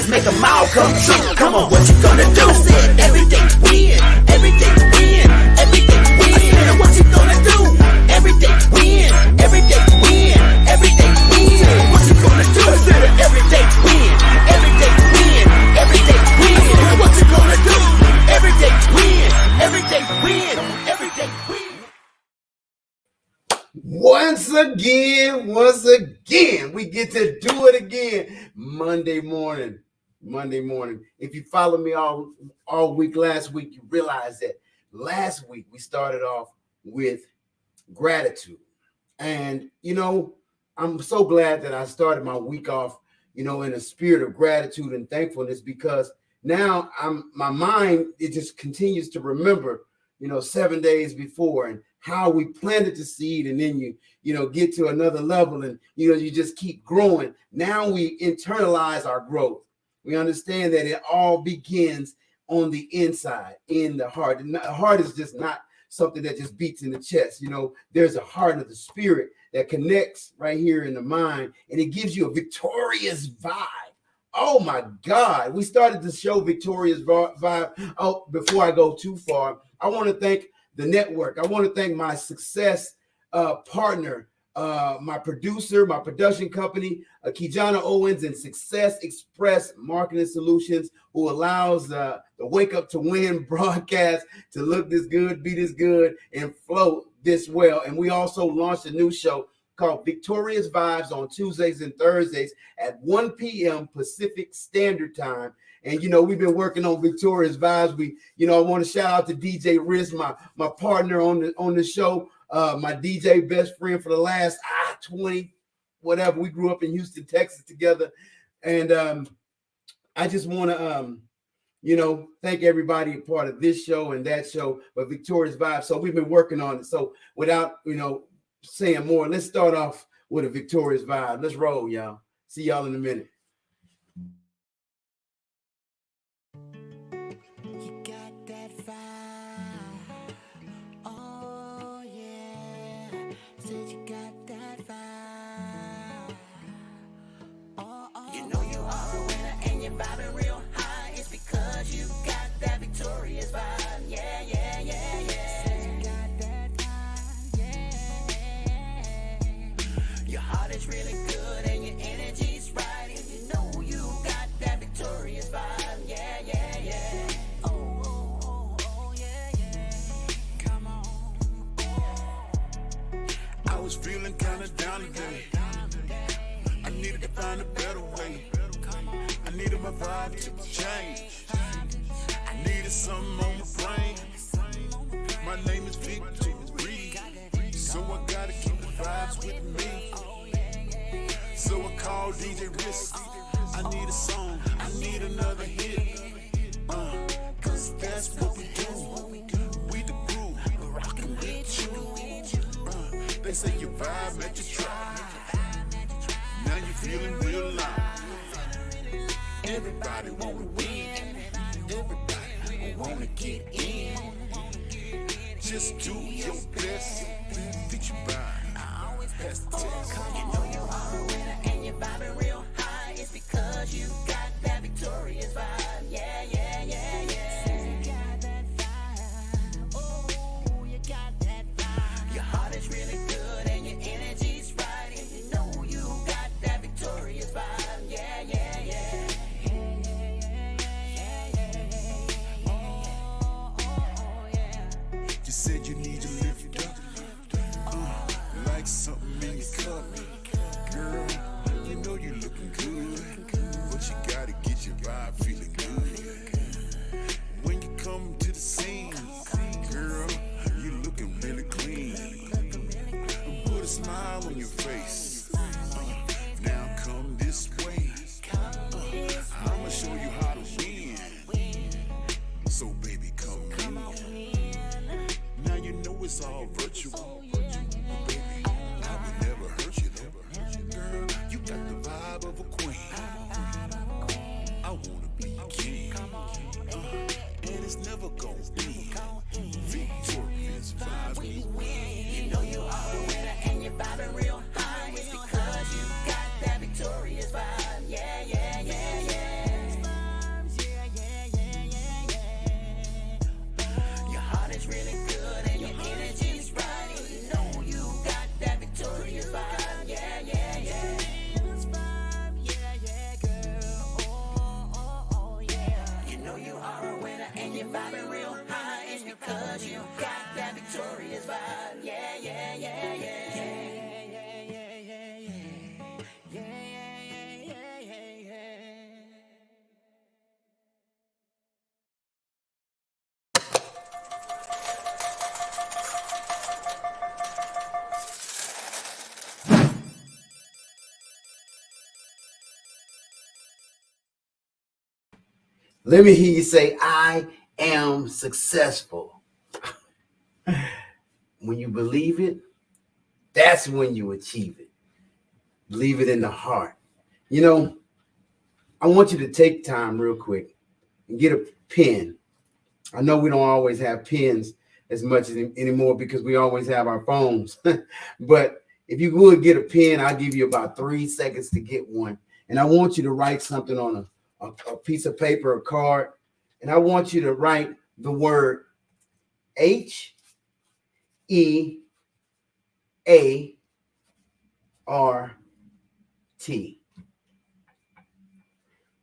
Make them all come true. Come on, what you gonna do? I said everything win, everything win, everything win. I said what you gonna do? Everything win, everything win, everything win. What you gonna do? I said everything win, everything win, everything win. What you gonna do? Everything win, everything win, everything win. Once again, we get to do it again Monday morning. If you follow me all week last week, you realize that last week we started off with gratitude. And, I'm so glad that I started my week off, in a spirit of gratitude and thankfulness, because now my mind, it just continues to remember, 7 days before and how we planted the seed, and then you get to another level and, you just keep growing. Now we internalize our growth. We understand that it all begins on the inside, in the heart. And the heart is just not something that just beats in the chest. There's a heart of the spirit that connects right here in the mind, and it gives you a victorious vibe. Oh my God. We started to show victorious vibe. Oh, before I go too far, I want to thank the network. I want to thank my success partner, my producer, my production company, Kijana Owens and Success Express Marketing Solutions, who allows the Wake Up to Win broadcast to look this good, be this good, and flow this well. And we also launched a new show called Victorious Vibes on Tuesdays and Thursdays at 1 p.m. Pacific Standard Time. And, we've been working on Victorious Vibes. I want to shout out to DJ Riz, my partner on the show, my DJ best friend for the last 20, whatever. We grew up in Houston, Texas together. And I just want to, thank everybody a part of this show and that show, but Victorious Vibes. So we've been working on it. So without, saying more, let's start off with a Victorious Vibe. Let's roll, y'all. See y'all in a minute. You got that vibe. Oh, yeah. Said you got that vibe. Oh, you know you are a winner and you're vibing real high. It's because you got that victorious vibe. Yeah, yeah, yeah, yeah. Said you got that vibe. Yeah. Your heart is really good and your energy's right. And you know you got that victorious vibe. Yeah, yeah, yeah. Oh, oh, oh, oh, yeah, yeah. Come on. I was feeling kinda down today. I needed to find a better way. I needed my vibe to change. I needed something on my brain. My name is Victory, so I gotta keep the vibes with me. So I called DJ Risk. I need a song, I need another hit. Cause that's what we do. We the groove, rockin' with you. They say your vibe at your tribe. Now you feeling real live. Everybody wanna win. Everybody wanna get in. Just do your best. Did you buy? Pass the test. You know you are a winner and you're vibing real high. It's because you got that victorious vibe. Yeah, yeah, yeah, yeah. You got that vibe. Oh, you got that vibe. Your heart is really good and your energy's right. And you know you got that victorious vibe. Yeah, yeah, yeah. You said you need to lift up. Like something in your cup. Girl, you know you looking good. What you never gonna end. Victorious vibes, we win. You know you are a winner and you're vibing real high. It's because you got that victorious vibe. Yeah, yeah, yeah, yeah. Your heart is really good and your energy is right. You know you got that victorious vibe. Yeah, yeah, yeah. You know you are a winner and you're vibing real high. It's because you got that victorious vibe. Yeah, yeah, yeah, yeah. Let me hear you say, I am successful. When you believe it, that's when you achieve it. Believe it in the heart. You know, I want you to take time real quick and get a pen. I know we don't always have pens as much anymore because we always have our phones. But if you would get a pen, I'll give you about 3 seconds to get one. And I want you to write something on a piece of paper, a card. And I want you to write the word HEART.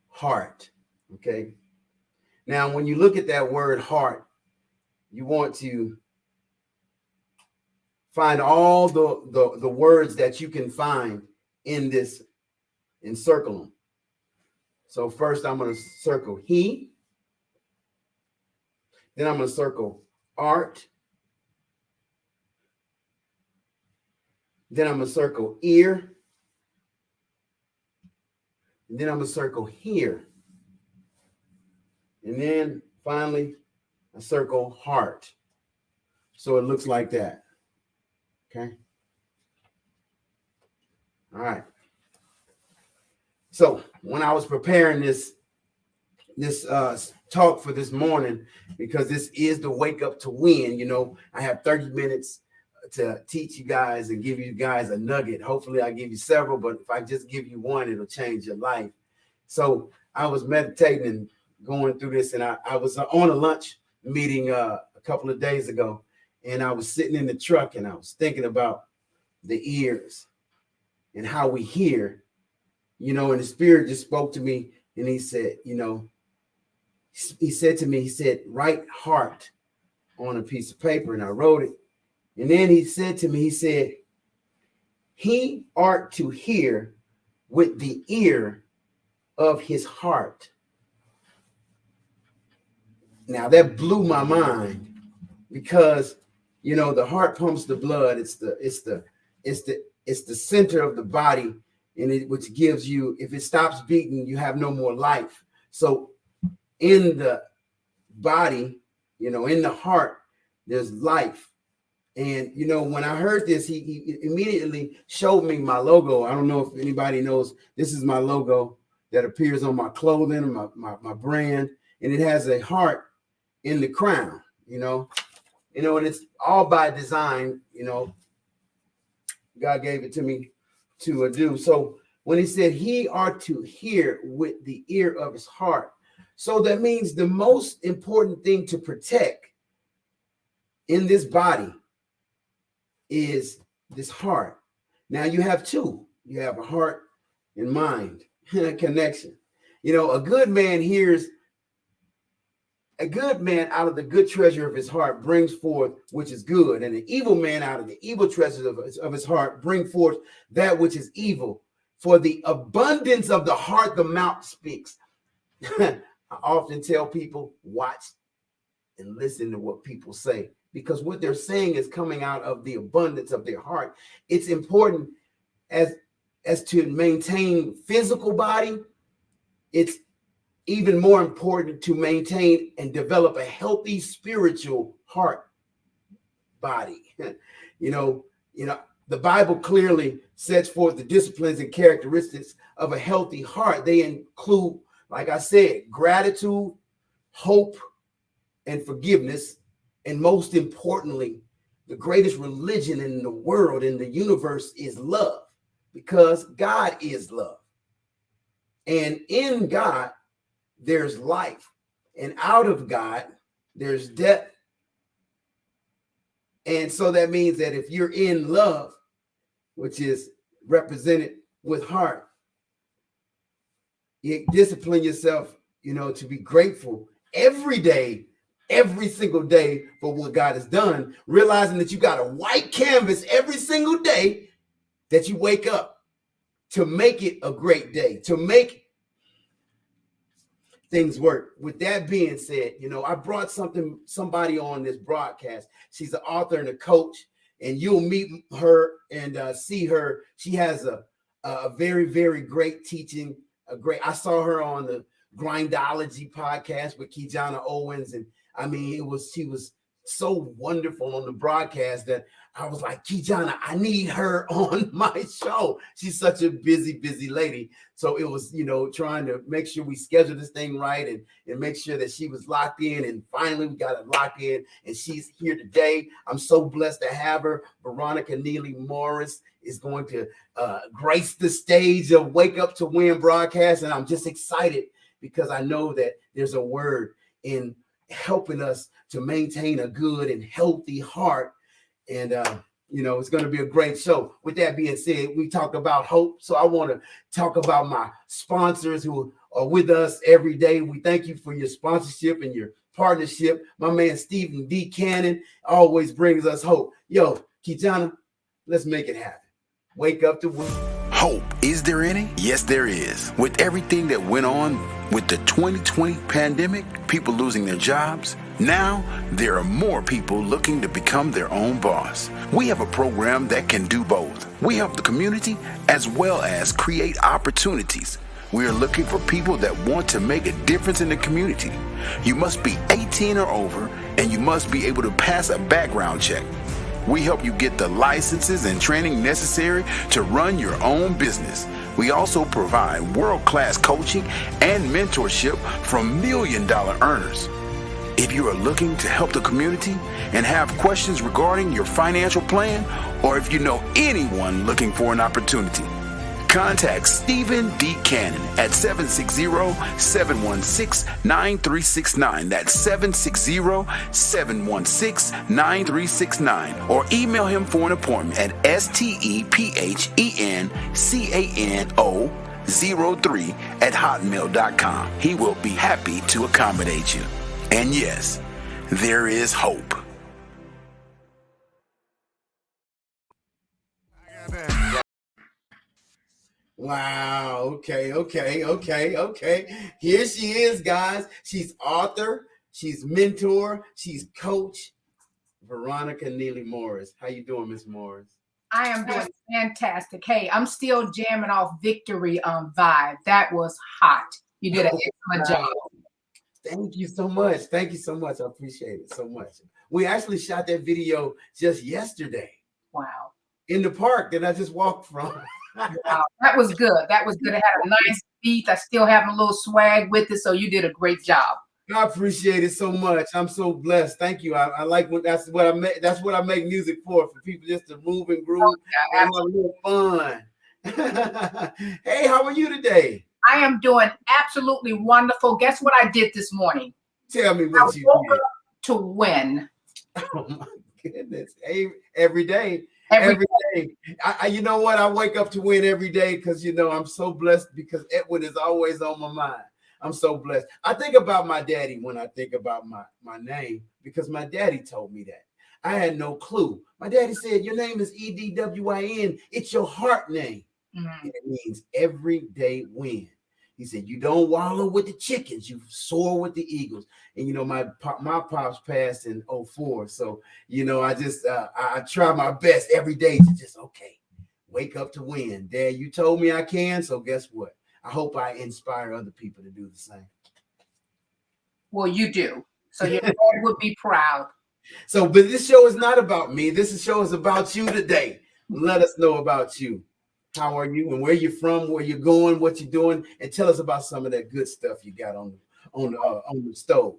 Heart. Okay. Now, when you look at that word heart, you want to find all the words that you can find in this and circle them. So first I'm going to circle he. Then I'm going to circle art. Then I'm going to circle ear. And then I'm going to circle here. And then finally, I circle heart. So it looks like that. Okay. All right. So when I was preparing this talk for this morning, because this is the wake up to win, you know, I have 30 minutes to teach you guys and give you guys a nugget. Hopefully I give you several, but if I just give you one, it'll change your life. So I was meditating and going through this, and I was on a lunch meeting a couple of days ago, and I was sitting in the truck and I was thinking about the ears and how we hear, you know, and the Spirit just spoke to me, and he said, you know, he said to me, he said, write heart on a piece of paper, and I wrote it. And then he said to me, he said, he art to hear with the ear of his heart. Now that blew my mind because, you know, the heart pumps the blood. It's the center of the body, and it which gives you, if it stops beating, you have no more life. So in the body, you know, in the heart, there's life. And, you know, when I heard this, he immediately showed me my logo. I don't know if anybody knows, this is my logo that appears on my clothing, my brand, and it has a heart in the crown, you know, and it's all by design, you know, God gave it to me to do. So when he said he are to hear with the ear of his heart, so that means the most important thing to protect in this body is this heart. Now you have two. You have a heart and mind connection. You know, a good man out of the good treasure of his heart brings forth which is good, and an evil man out of the evil treasure of his heart bring forth that which is evil. For the abundance of the heart, the mouth speaks. I often tell people, watch and listen to what people say, because what they're saying is coming out of the abundance of their heart. It's important as to maintain physical body. It's even more important to maintain and develop a healthy spiritual heart body. You know, the Bible clearly sets forth the disciplines and characteristics of a healthy heart. They include, like I said, gratitude, hope, and forgiveness. And most importantly, the greatest religion in the world, in the universe, is love, because God is love. And in God, there's life. And out of God, there's death. And so that means that if you're in love, which is represented with heart, you discipline yourself, to be grateful every day, every single day for what God has done, realizing that you got a white canvas every single day that you wake up to make it a great day, to make things work. With that being said, I brought somebody on this broadcast. She's an author and a coach, and you'll meet her and see her. She has a very, very great teaching. I saw her on the Grindology podcast with Kijana Owens, and I mean, she was so wonderful on the broadcast that I was like, Kijana, I need her on my show. She's such a busy lady. So it was, trying to make sure we schedule this thing right and make sure that she was locked in. And finally, we got it locked in, and she's here today. I'm so blessed to have her. Veronica Nealy Morris is going to grace the stage of Wake Up to Win broadcast. And I'm just excited because I know that there's a word in helping us to maintain a good and healthy heart. And, it's going to be a great show. With that being said, we talk about hope. So I want to talk about my sponsors who are with us every day. We thank you for your sponsorship and your partnership. My man, Stephen D. Cannon, always brings us hope. Yo, Kijana, let's make it happen. Wake up to win. Hope, is there any? Yes, there is. With everything that went on with the 2020 pandemic, people losing their jobs, now there are more people looking to become their own boss. We have a program that can do both. We help the community as well as create opportunities. We are looking for people that want to make a difference in the community. You must be 18 or over, and you must be able to pass a background check. We help you get the licenses and training necessary to run your own business. We also provide world-class coaching and mentorship from million-dollar earners. If you are looking to help the community and have questions regarding your financial plan, or if you know anyone looking for an opportunity, contact Stephen D. Cannon at 760-716-9369. That's 760-716-9369. Or email him for an appointment at stephencano03@hotmail.com. He will be happy to accommodate you. And yes, there is hope. Wow. Okay. Here she is, guys. She's author, she's mentor, she's coach. Veronica Nealy Morris. How you doing, Miss Morris? I am doing fantastic. Hey, I'm still jamming off Victory Vibe. That was hot. You did an excellent job. Thank you so much. I appreciate it so much. We actually shot that video just yesterday. Wow. In the park that I just walked from. Wow. That was good. It had a nice beat. I still have a little swag with it. So you did a great job. I appreciate it so much. I'm so blessed. Thank you. I like when that's what I make music for people just to move and groove and have a little fun. Hey, how are you today? I am doing absolutely wonderful. Guess what I did this morning? Tell me what you did. To win. Oh my goodness. Every day. Every day. You know what? I wake up to win every day because, I'm so blessed because Edwin is always on my mind. I'm so blessed. I think about my daddy when I think about my name because my daddy told me that. I had no clue. My daddy said, your name is EDWIN. It's your heart name. Mm-hmm. It means everyday win. He said, you don't wallow with the chickens, you soar with the eagles. And, my pops passed in 2004. So, I try my best every day to just, wake up to win. Dad, you told me I can. So guess what? I hope I inspire other people to do the same. Well, you do. So your dad would be proud. So, but this show is not about me. This show is about you today. Let us know about you. How are you and where you're from, where you're going, what you're doing, and tell us about some of that good stuff you got on on the stove.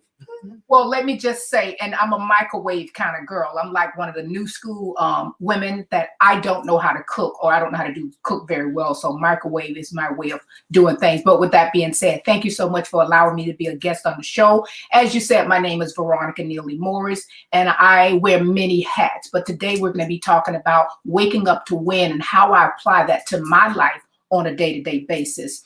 Well, let me just say, and I'm a microwave kind of girl. I'm like one of the new school women that I don't know how to cook, or I don't know how to cook very well. So microwave is my way of doing things. But with that being said, thank you so much for allowing me to be a guest on the show. As you said, my name is Veronica Nealy Morris, and I wear many hats. But today we're going to be talking about waking up to win and how I apply that to my life on a day-to-day basis.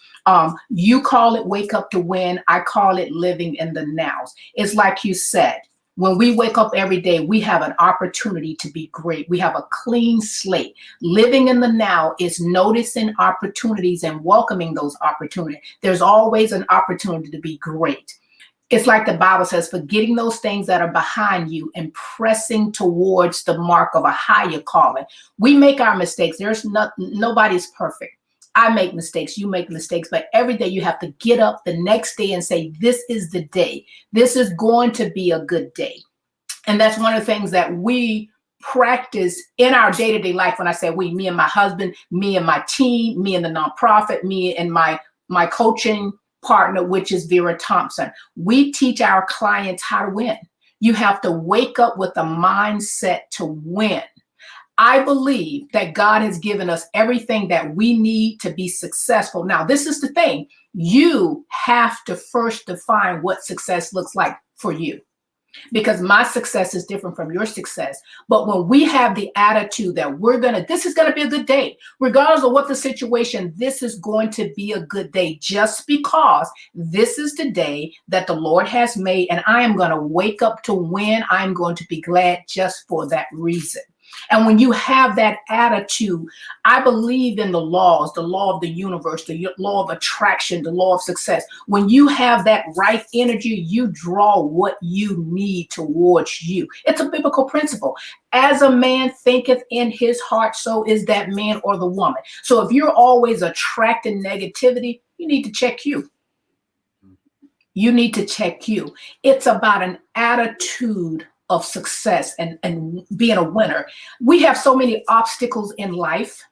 You call it wake up to win. I call it living in the nows. It's like you said, when we wake up every day, we have an opportunity to be great. We have a clean slate. Living in the now is noticing opportunities and welcoming those opportunities. There's always an opportunity to be great. It's like the Bible says, forgetting those things that are behind you and pressing towards the mark of a higher calling. We make our mistakes. Nobody's perfect. I make mistakes, you make mistakes, but every day you have to get up the next day and say, this is the day. This is going to be a good day. And that's one of the things that we practice in our day-to-day life. When I say we, me and my husband, me and my team, me and the nonprofit, me and my coaching partner, which is Vera Thompson. We teach our clients how to win. You have to wake up with a mindset to win. I believe that God has given us everything that we need to be successful. Now, this is the thing. You have to first define what success looks like for you, because my success is different from your success. But when we have the attitude that this is going to be a good day, regardless of what the situation, this is going to be a good day just because this is the day that the Lord has made. And I am going to wake up to win. I'm going to be glad just for that reason. And when you have that attitude, I believe in the laws, the law of the universe, the law of attraction, the law of success. When you have that right energy, you draw what you need towards you. It's a biblical principle. As a man thinketh in his heart, so is that man or the woman. So if you're always attracting negativity, you need to check you. You need to check you. It's about an attitude of success and being a winner. We have so many obstacles in life,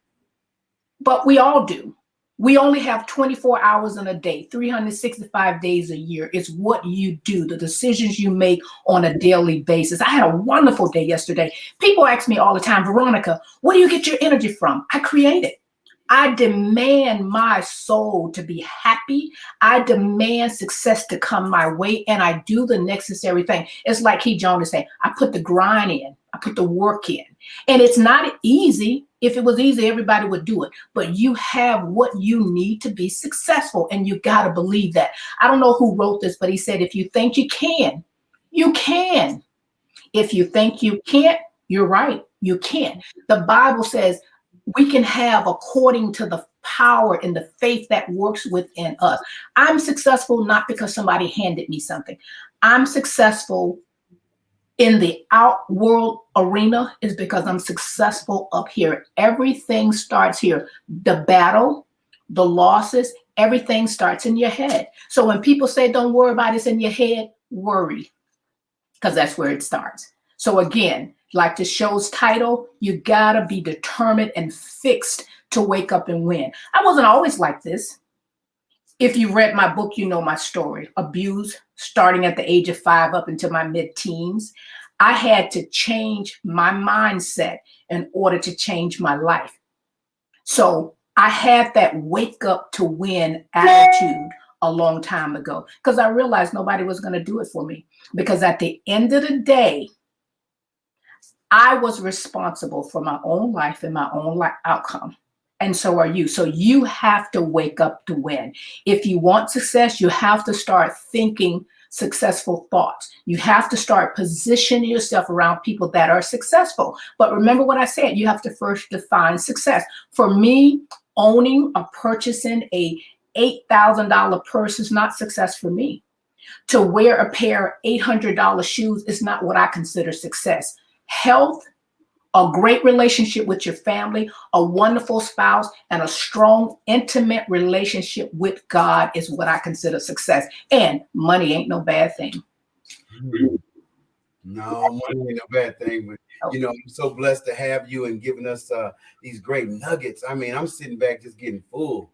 but we all do. We only have 24 hours in a day, 365 days a year. It's what you do, the decisions you make on a daily basis. I had a wonderful day yesterday. People ask me all the time, Veronica, where do you get your energy from? I create it. I demand my soul to be happy. I demand success to come my way, and I do the necessary thing. It's like Keith Jones saying, I put the grind in, I put the work in. And it's not easy. If it was easy, everybody would do it. But you have what you need to be successful, and you got to believe that. I don't know who wrote this, but he said, if you think you can, you can. If you think you can't, you're right, you can. The Bible says, we can have according to the power and the faith that works within us. I'm successful not because somebody handed me something. I'm successful in the outworld arena is because I'm successful up here. Everything starts here. The battle, the losses, everything starts in your head. So when people say, don't worry about it's in your head, worry, because that's where it starts. So again, like the show's title, you gotta be determined and fixed to wake up and win. I wasn't always like this. If you read my book, you know my story. Abused, starting at the age of 5 up into my mid-teens. I had to change my mindset in order to change my life. So I had that wake up to win attitude a long time ago, because I realized nobody was going to do it for me. Because at the end of the day, I was responsible for my own life and my own outcome. And so are you. So you have to wake up to win. If you want success, you have to start thinking successful thoughts. You have to start positioning yourself around people that are successful. But remember what I said, you have to first define success. For me, owning or purchasing a $8,000 purse is not success for me. To wear a pair of $800 shoes is not what I consider success. Health, a great relationship with your family, a wonderful spouse, and a strong, intimate relationship with God is what I consider success. And money ain't no bad thing. No, money ain't no bad thing. But, you know, I'm so blessed to have you and giving us these great nuggets. I mean, I'm sitting back just getting full.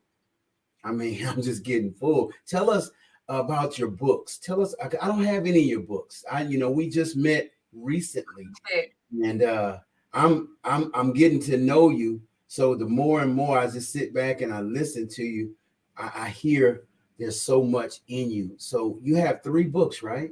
I'm just getting full. Tell us, about your books. Tell us. I don't have any of your books. We just met recently, and I'm getting to know you. So the more and more I just sit back and I listen to you, I hear there's so much in you. So you have 3 books, right?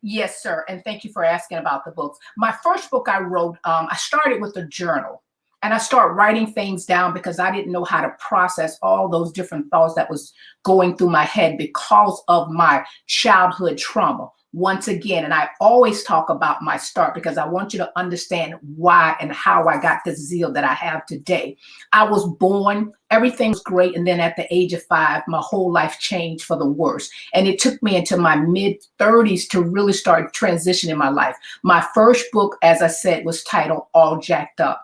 Yes, sir. And thank you for asking about the books. My first book I wrote, I started with a journal, and I started writing things down because I didn't know how to process all those different thoughts that was going through my head because of my childhood trauma. Once again, and I always talk about my start because I want you to understand why and how I got the zeal that I have today. I was born, everything was great, and then at the age of 5, my whole life changed for the worse. And it took me into my mid-30s to really start transitioning my life. My first book, as I said, was titled All Jacked Up.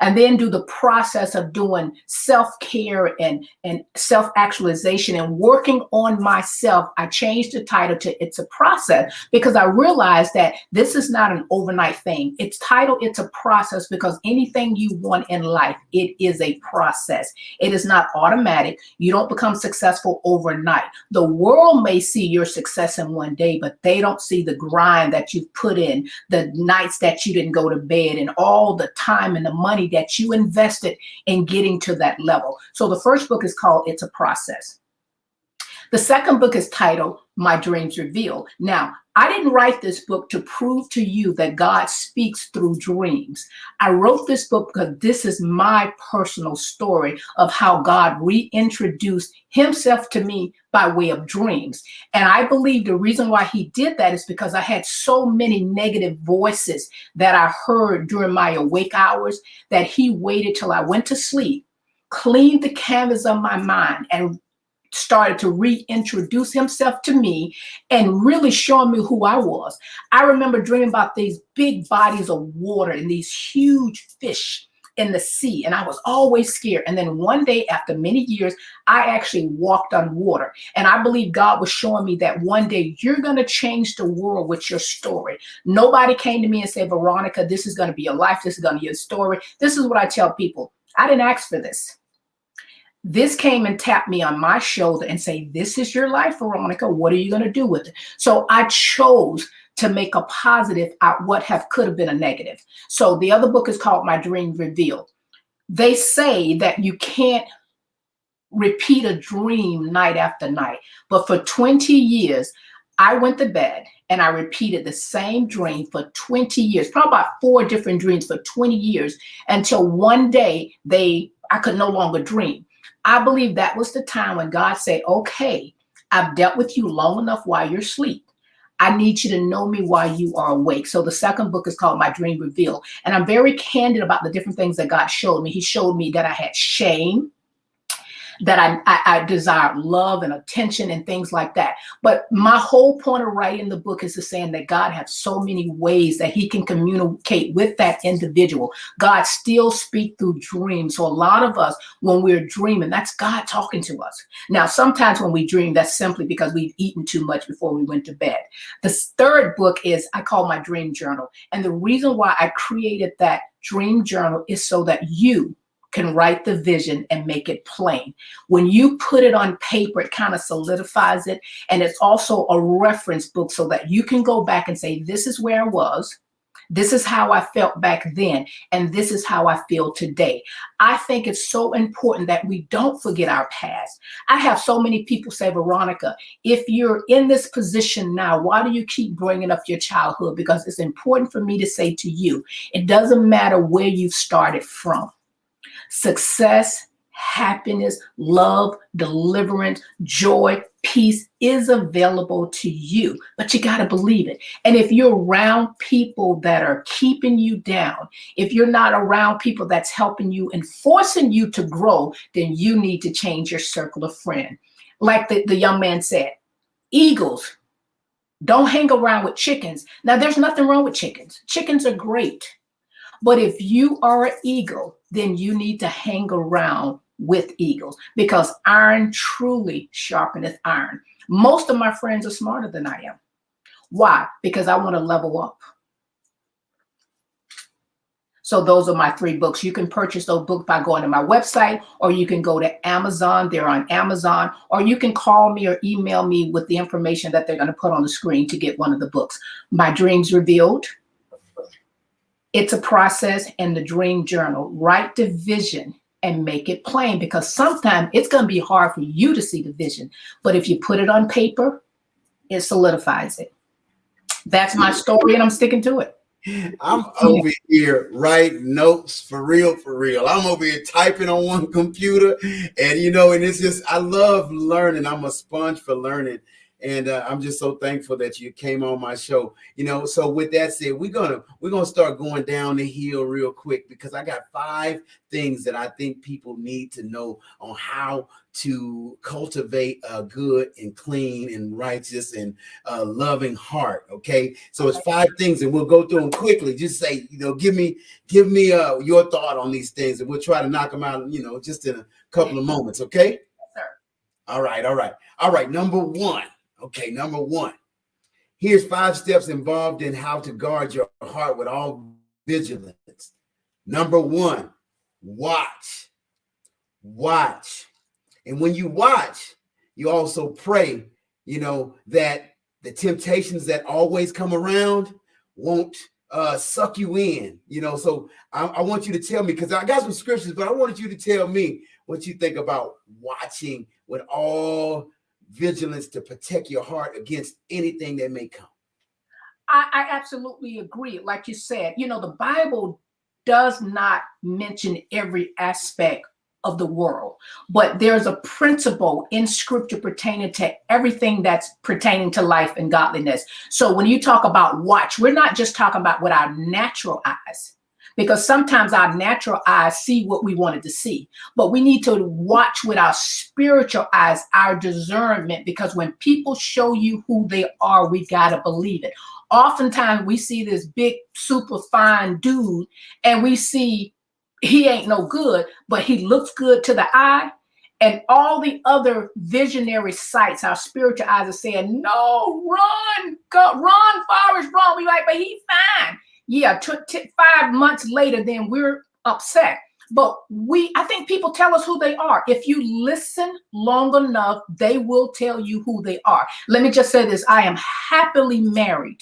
And then do the process of doing self-care and self-actualization and working on myself. I changed the title to It's a Process because I realized that this is not an overnight thing. It's titled It's a Process because anything you want in life, it is a process. It is not automatic. You don't become successful overnight. The world may see your success in one day, but they don't see the grind that you've put in, the nights that you didn't go to bed, and all the time and the money that you invested in getting to that level. So the first book is called It's a Process. The second book is titled My Dreams Revealed. Now, I didn't write this book to prove to you that God speaks through dreams. I wrote this book because this is my personal story of how God reintroduced himself to me by way of dreams. And I believe the reason why he did that is because I had so many negative voices that I heard during my awake hours that he waited till I went to sleep, cleaned the canvas of my mind, and started to reintroduce himself to me and really showing me who I was. I remember dreaming about these big bodies of water and these huge fish in the sea, and I was always scared. And then one day, after many years, I actually walked on water. And I believe God was showing me that one day you're going to change the world with your story. Nobody came to me and said, Veronica, this is going to be your life. This is going to be your story. This is what I tell people. I didn't ask for this. This came and tapped me on my shoulder and say, this is your life, Veronica. What are you going to do with it? So I chose to make a positive out what could have been a negative. So the other book is called My Dream Revealed. They say that you can't repeat a dream night after night. But for 20 years, I went to bed and I repeated the same dream for 20 years, probably about 4 different dreams for 20 years, until one day I could no longer dream. I believe that was the time when God said, okay, I've dealt with you long enough while you're asleep. I need you to know me while you are awake. So the second book is called My Dream Revealed. And I'm very candid about the different things that God showed me. He showed me that I had shame, that I desired love and attention and things like that. But my whole point of writing the book is to saying that God has so many ways that he can communicate with that individual. God still speaks through dreams. So a lot of us, when we're dreaming, that's God talking to us. Now, sometimes when we dream, that's simply because we've eaten too much before we went to bed. The third book is I call my dream journal. And the reason why I created that dream journal is so that you can write the vision and make it plain. When you put it on paper, it kind of solidifies it. And it's also a reference book so that you can go back and say, this is where I was. This is how I felt back then. And this is how I feel today. I think it's so important that we don't forget our past. I have so many people say, Veronica, if you're in this position now, why do you keep bringing up your childhood? Because it's important for me to say to you, it doesn't matter where you've started from. Success, happiness, love, deliverance, joy, peace is available to you, but you got to believe it. And if you're around people that are keeping you down, if you're not around people that's helping you and forcing you to grow, then you need to change your circle of friends. Like the young man said, eagles don't hang around with chickens. Now, there's nothing wrong with chickens. Chickens are great. But if you are an eagle, then you need to hang around with eagles, because iron truly sharpeneth iron. Most of my friends are smarter than I am. Why? Because I want to level up. So those are my 3 books. You can purchase those books by going to my website, or you can go to Amazon. They're on Amazon, or you can call me or email me with the information that they're going to put on the screen to get one of the books. My Dreams Revealed, It's a Process, and the Dream Journal. Write the vision and make it plain, because sometimes it's going to be hard for you to see the vision. But if you put it on paper, it solidifies it. That's my story, and I'm sticking to it. I'm over here writing notes for real, for real. I'm over here typing on one computer, and and it's just, I love learning. I'm a sponge for learning. And I'm just so thankful that you came on my show. So with that said, we're gonna start going down the hill real quick, because I got 5 things that I think people need to know on how to cultivate a good and clean and righteous and loving heart. Okay, so it's 5 things, and we'll go through them quickly. Just say, give me your thought on these things, and we'll try to knock them out, just in a couple of moments. Okay. Yes, sir. All right. Number 1. Okay, number 1. Here's 5 steps involved in how to guard your heart with all vigilance. Number 1, watch. And when you watch, you also pray, that the temptations that always come around won't suck you in. So I want you to tell me, because I got some scriptures, but I wanted you to tell me what you think about watching with all vigilance to protect your heart against anything that may come. I absolutely agree. Like you said, the Bible does not mention every aspect of the world, but there's a principle in scripture pertaining to everything that's pertaining to life and godliness. So when you talk about watch, we're not just talking about with our natural eyes, because sometimes our natural eyes see what we wanted to see, but we need to watch with our spiritual eyes, our discernment, because when people show you who they are, we got to believe it. Oftentimes we see this big, super fine dude, and we see he ain't no good, but he looks good to the eye. And all the other visionary sights, our spiritual eyes are saying, no, run, Forrest, run. We like, but he's fine. Yeah, 5 months later, then we're upset. But I think people tell us who they are. If you listen long enough, they will tell you who they are. Let me just say this. I am happily married.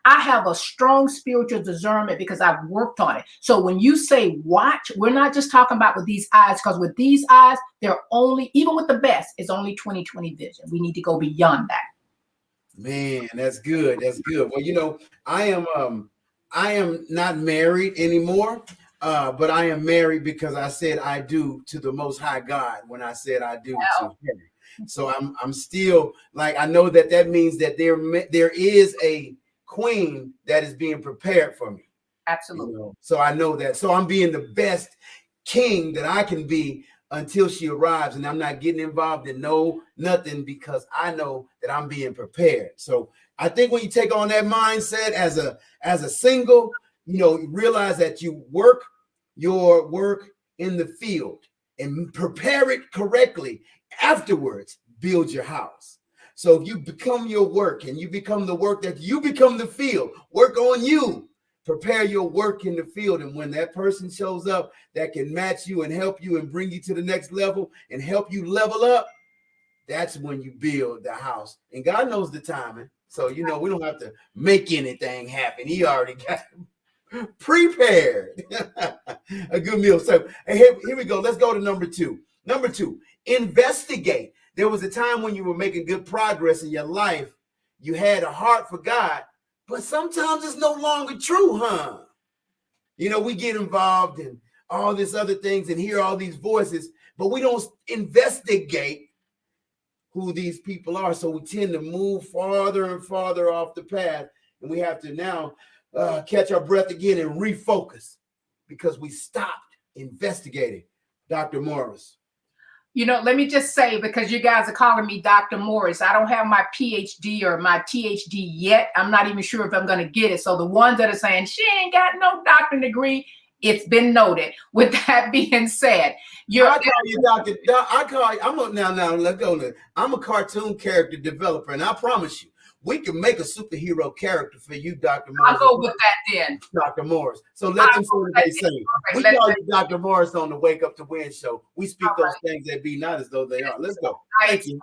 I have a strong spiritual discernment because I've worked on it. So when you say watch, we're not just talking about with these eyes, because with these eyes, they're only, even with the best, it's only 20/20 vision. We need to go beyond that. Man, that's good. That's good. Well, I am not married anymore, but I am married because I said I do to the Most High God when I said I do to Him. So I'm still, like, I know that means that there is a queen that is being prepared for me. Absolutely. So I know that. So I'm being the best king that I can be until she arrives, and I'm not getting involved in nothing, because I know that I'm being prepared. So I think when you take on that mindset as a single, you realize that you work your work in the field and prepare it correctly. Afterwards, build your house. So if you become your work and you become the work, that you become the field, work on you, prepare your work in the field. And when that person shows up that can match you and help you and bring you to the next level and help you level up, that's when you build the house. And God knows the timing. So, we don't have to make anything happen. He already got prepared. A good meal. So here we go. Let's go to number 2. Number 2, investigate. There was a time when you were making good progress in your life. You had a heart for God, but sometimes it's no longer true, huh? We get involved in all these other things and hear all these voices, but we don't investigate who these people are. So we tend to move farther and farther off the path, and we have to now catch our breath again and refocus because we stopped investigating. Dr. Morris. Let me just say, because you guys are calling me Dr. Morris, I don't have my PhD or my THD yet. I'm not even sure if I'm going to get it. So the ones that are saying she ain't got no doctorate degree, it's been noted. With that being said, I call you Dr. I call you, I'm a cartoon character developer, and I promise you, we can make a superhero character for you, Dr. I'll Morris. go with that then. Dr. Morris. So let them say what they say. We Let's- call you Dr. Morris on the Wake Up to Win show. We speak All those right. things that be not as though they are. Let's go. Thank you.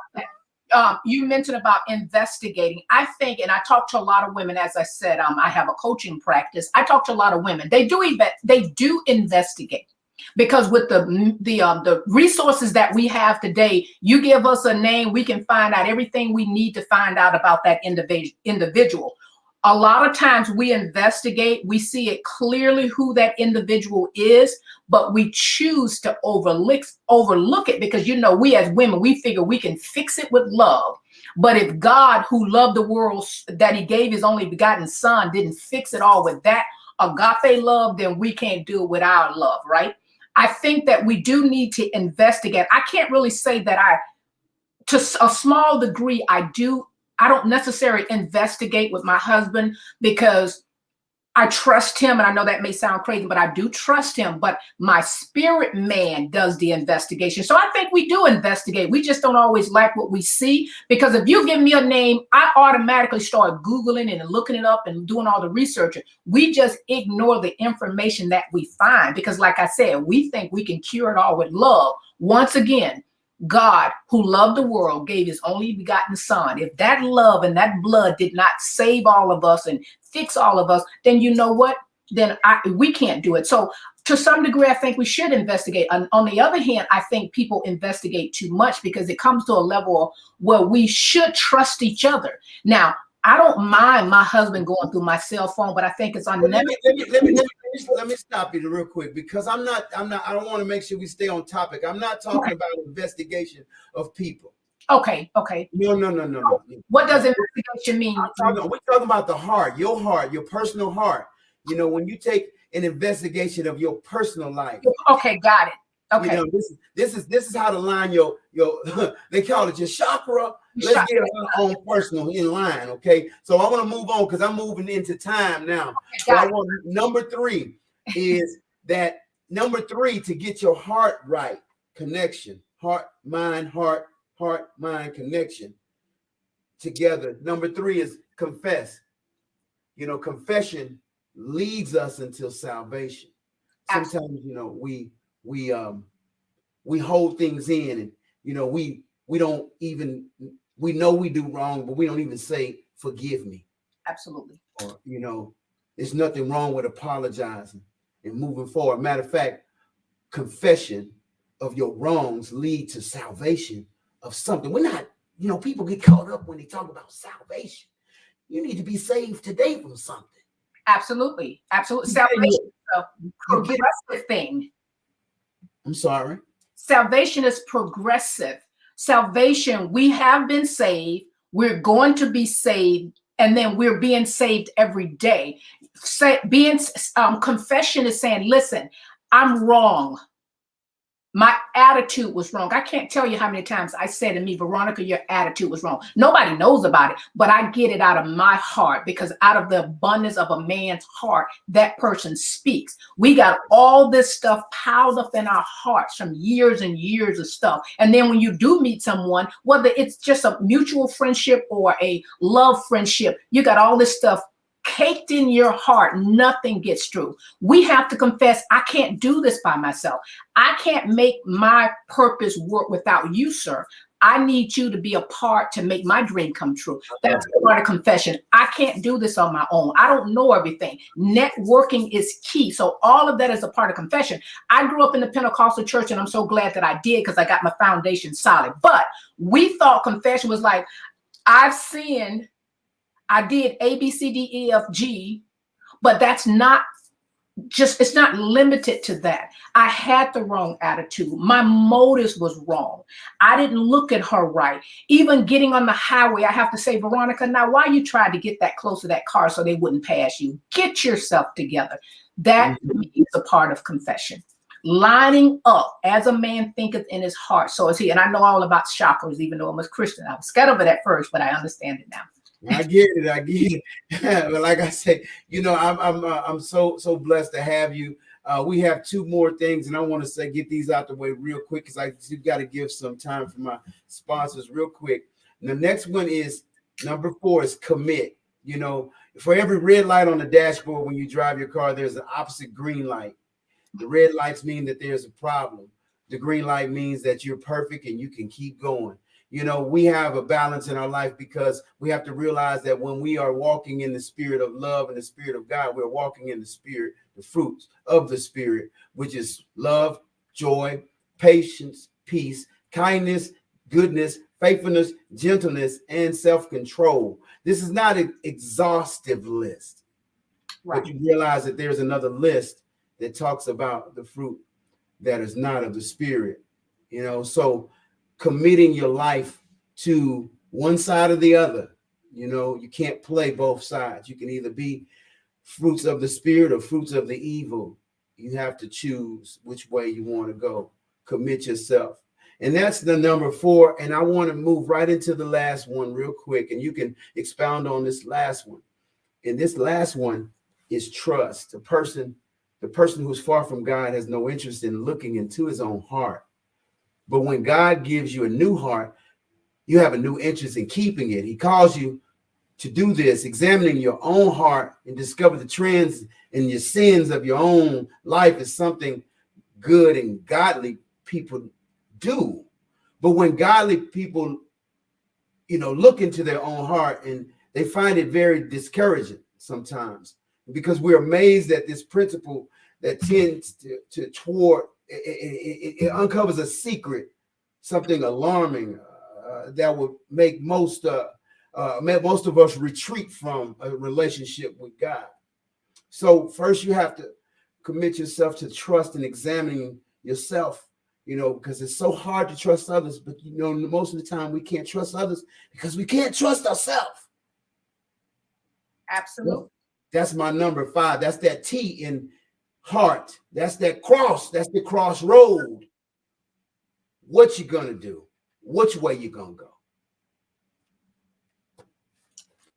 You mentioned about investigating. I think, and I talk to a lot of women, as I said, I have a coaching practice. I talk to a lot of women. They do investigate, because with the resources that we have today, you give us a name, we can find out everything we need to find out about that individual. A lot of times we investigate, we see it clearly who that individual is, but we choose to overlook it because, we as women, we figure we can fix it with love. But if God, who loved the world, that he gave his only begotten son, didn't fix it all with that agape love, then we can't do it with our love, right? I think that we do need to investigate. I can't really say that to a small degree, I don't necessarily investigate with my husband because I trust him. And I know that may sound crazy, but I do trust him. But my spirit man does the investigation. So I think we do investigate. We just don't always like what we see, because if you give me a name, I automatically start Googling and looking it up and doing all the research. We just ignore the information that we find because, like I said, we think we can cure it all with love. Once again, God, who loved the world, gave his only begotten son. If that love and that blood did not save all of us and fix all of us, then you know what? Then we can't do it. So to some degree, I think we should investigate. On the other hand, I think people investigate too much because it comes to a level where we should trust each other. Now, I don't mind my husband going through my cell phone, but I think it's unnecessary. Let me stop you real quick, because I don't want to make sure we stay on topic. I'm not talking about investigation of people. Okay. No. What does investigation mean? We're talking about the heart, your personal heart. When you take an investigation of your personal life. Okay, got it. Okay. This is how to line your they call it your chakra. Let's get our own personal in line. Okay. So I want to move on because I'm moving into time now. So I want number 3 is that number 3 to get your heart right. Connection. Heart, mind connection together. Number 3 is confess. Confession leads us until salvation. Sometimes, we hold things in, and we don't even, we know we do wrong, but we don't even say forgive me. Absolutely. Or there's nothing wrong with apologizing and moving forward. Matter of fact, confession of your wrongs lead to salvation of something. We're not, people get caught up when they talk about salvation. You need to be saved today from something. Absolutely. Salvation is a progressive thing. I'm sorry. Salvation is progressive. Salvation, we have been saved. We're going to be saved. And then we're being saved every day. Confession is saying, listen, I'm wrong. My attitude was wrong. I can't tell you how many times I said to me, Veronica, your attitude was wrong. Nobody knows about it, but I get it out of my heart, because out of the abundance of a man's heart, that person speaks. We got all this stuff piled up in our hearts from years and years of stuff. And then when you do meet someone, whether it's just a mutual friendship or a love friendship, you got all this stuff caked in your heart. Nothing gets through. We have to confess, I can't do this by myself. I can't make my purpose work without you, sir. I need you to be a part to make my dream come true. That's part of confession. I can't do this on my own. I don't know everything. Networking is key. So all of that is a part of confession. I grew up in the Pentecostal church, and I'm so glad that I did, because I got my foundation solid. But we thought confession was like, I've sinned, I did A, B, C, D, E, F, G, but that's not just, it's not limited to that. I had the wrong attitude. My motives was wrong. I didn't look at her right. Even getting on the highway, I have to say, Veronica, now why you tried to get that close to that car so they wouldn't pass you? Get yourself together. That is a part of confession. Lining up as a man thinketh in his heart, so is he. And I know all about chakras, even though I'm a Christian. I was scared of it at first, but I understand it now. I get it. But like I said, I'm so blessed to have you. We have 2 more things, and I want to get these out the way real quick, because I got to give some time for my sponsors real quick. And the next one is Number 4 is commit. You know, for every red light on the dashboard when you drive your car, there's an opposite green light. The red lights mean that there's a problem. The green light means that you're perfect and you can keep going. You know, we have a balance in our life because we have to realize that when we are walking in the spirit of love and the spirit of God, we're walking in the spirit, the fruits of the spirit, which is love, joy, patience, peace, kindness, goodness, faithfulness, gentleness, and self-control. This is not an exhaustive list, Right. but you realize that there's another list that talks about the fruit that is not of the spirit. You know, so committing your life to one side or the other. You know, you can't play both sides. You can either be fruits of the spirit or fruits of the evil. You have to choose which way you want to go. Commit yourself. And that's the number 4. And I want to move right into the last one real quick. And you can expound on this last one. And this last one is trust. The person who's far from God has no interest in looking into his own heart. But when God gives you a new heart, you have a new interest in keeping it. He calls you to do this, examining your own heart and discover the trends and your sins of your own life is something good and godly people do. But when godly people, you know, look into their own heart, and they find it very discouraging sometimes, because we're amazed at this principle that tends to toward it uncovers a secret, something alarming that would make most of us retreat from a relationship with God. So first, you have to commit yourself to trust and examining yourself. You know, because it's so hard to trust others, but you know, most of the time we can't trust others because we can't trust ourselves. Absolutely. That's my number 5. That's that T in heart. That's that cross. That's the crossroad. What you gonna do? Which way you gonna go?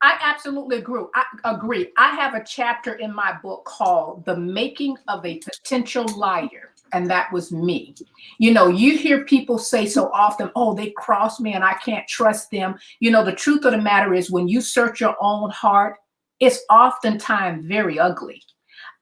I absolutely agree. I have a chapter in my book called The Making of a Potential Liar, and that was me. You know, you hear people say so often, oh, they crossed me and I can't trust them. You know, the truth of the matter is when you search your own heart, it's oftentimes very ugly.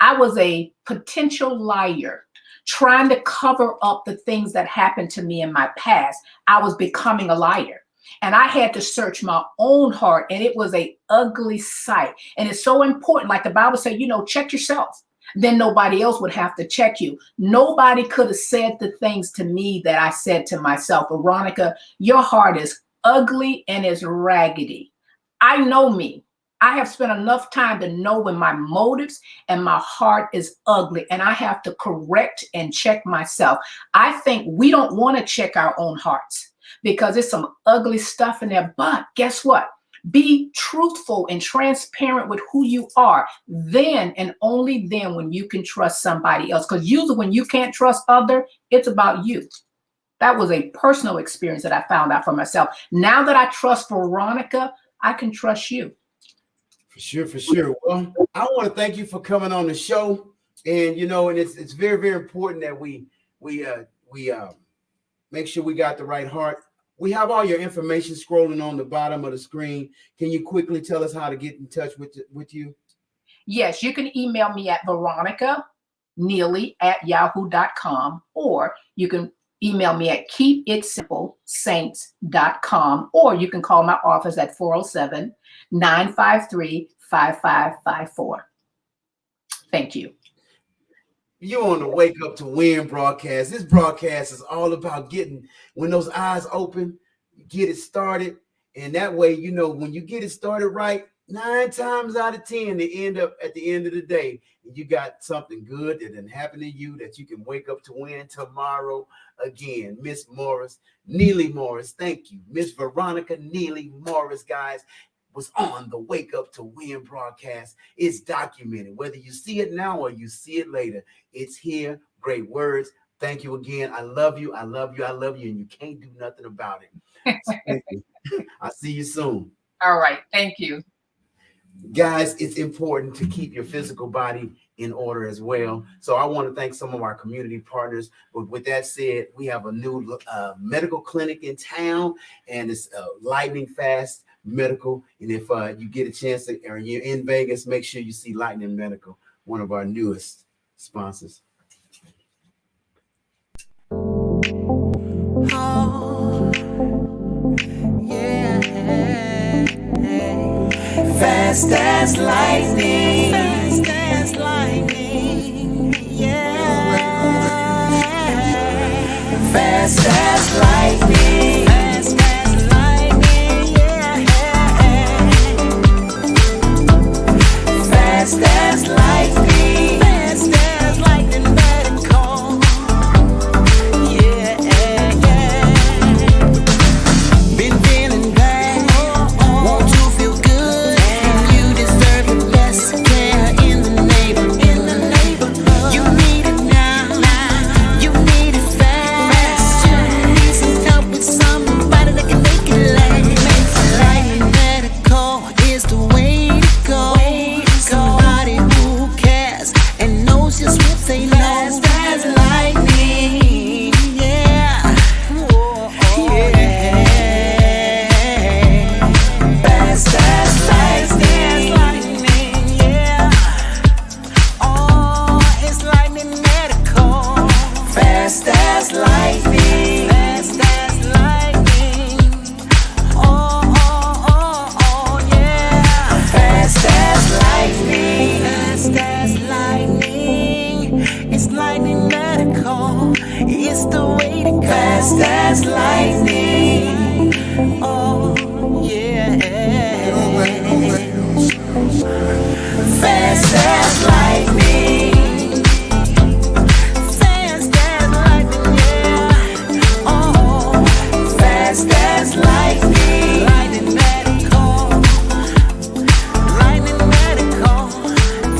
I was a potential liar, trying to cover up the things that happened to me in my past. I was becoming a liar. And I had to search my own heart, and it was an ugly sight. And it's so important, like the Bible said, you know, check yourself. Then nobody else would have to check you. Nobody could have said the things to me that I said to myself. Veronica, your heart is ugly and is raggedy. I know me. I have spent enough time to know when my motives and my heart is ugly, and I have to correct and check myself. I think we don't want to check our own hearts, because it's some ugly stuff in there. But guess what? Be truthful and transparent with who you are. Then and only then when you can trust somebody else. Because usually when you can't trust other, it's about you. That was a personal experience that I found out for myself. Now that I trust Veronica, I can trust you. For sure, for sure. Well, I want to thank you for coming on the show. And you know, and it's very, very important that we make sure we got the right heart. We have all your information scrolling on the bottom of the screen. Can you quickly tell us how to get in touch with you? Yes, you can email me at veronicanealy@yahoo.com, or you can email me at keepitsimple.saints.com, or you can call my office at 407-953-5554. Thank you. You on the Wake Up to Win broadcast. This broadcast is all about getting, when those eyes open, get it started. And that way, you know, when you get it started right, 9 times out of 10, they end up at the end of the day, you got something good that didn't happen to you that you can wake up to win tomorrow again. Miss Morris, Nealy Morris, thank you. Miss Veronica Nealy Morris, guys, was on the Wake Up to Win broadcast. It's documented. Whether you see it now or you see it later, it's here. Great words. Thank you again. I love you. I love you. I love you. And you can't do nothing about it. Thank you. I'll see you soon. All right. Thank you. Guys, it's important to keep your physical body in order as well. So I want to thank some of our community partners. But with that said, we have a new medical clinic in town, and it's lightning fast. Medical. And if you get a chance to, or you're in Vegas, make sure you see Lightning Medical, one of our newest sponsors. Oh, yeah. Fast as lightning. Fast as lightning. Yeah. Fast as lightning. Fast as lightning. Yeah. Fast as lightning. Fast as lightning. Medical. Yeah. Been feeling bad. Want to feel good. You deserve the best care in the neighborhood. You need it now. You need it fast. You need some help with somebody that can make it last. Lightning Medical is the way to go. Somebody who cares and knows just what they know. Fast as lightning. Yeah. Yeah. Fast as lightning. Yeah. Oh, it's Lightning Medical. Fast as lightning. Fast as lightning. Oh, yeah. Fast as lightning. Fast as lightning. It's Lightning Medical. It's the way to go. Fast as lightning. Oh, yeah. Fast as lightning. Fast as lightning, yeah. Oh, fast as lightning. Lightning Medical. Lightning Medical.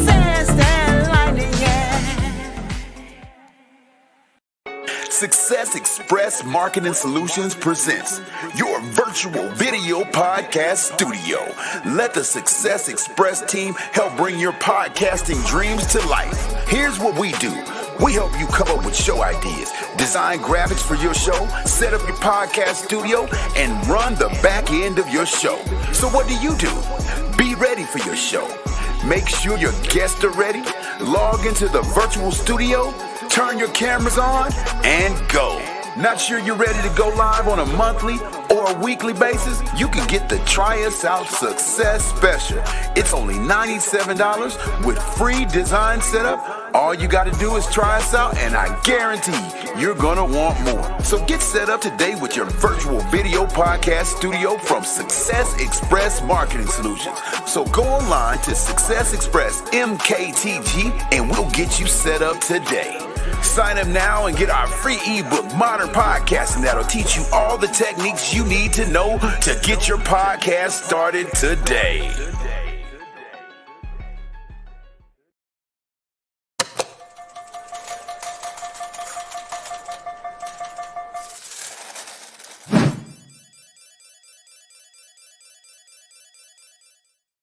Fast as lightning, yeah. Success Express Marketing Solutions presents your virtual video podcast studio. Let the Success Express team help bring your podcasting dreams to life. Here's what we do. We help you come up with show ideas, design graphics for your show, set up your podcast studio, and run the back end of your show. So what do? Be ready for your show. Make sure your guests are ready. Log into the virtual studio, turn your cameras on, and go. Not sure you're ready to go live on a monthly or a weekly basis? You can get the Try Us Out Success Special. It's only $97 with free design setup. All you got to do is try us out, and I guarantee you're going to want more. So get set up today with your virtual video podcast studio from Success Express Marketing Solutions. So go online to Success Express MKTG, and we'll get you set up today. Sign up now and get our free ebook, Modern Podcasting, that'll teach you all the techniques you need to know to get your podcast started today.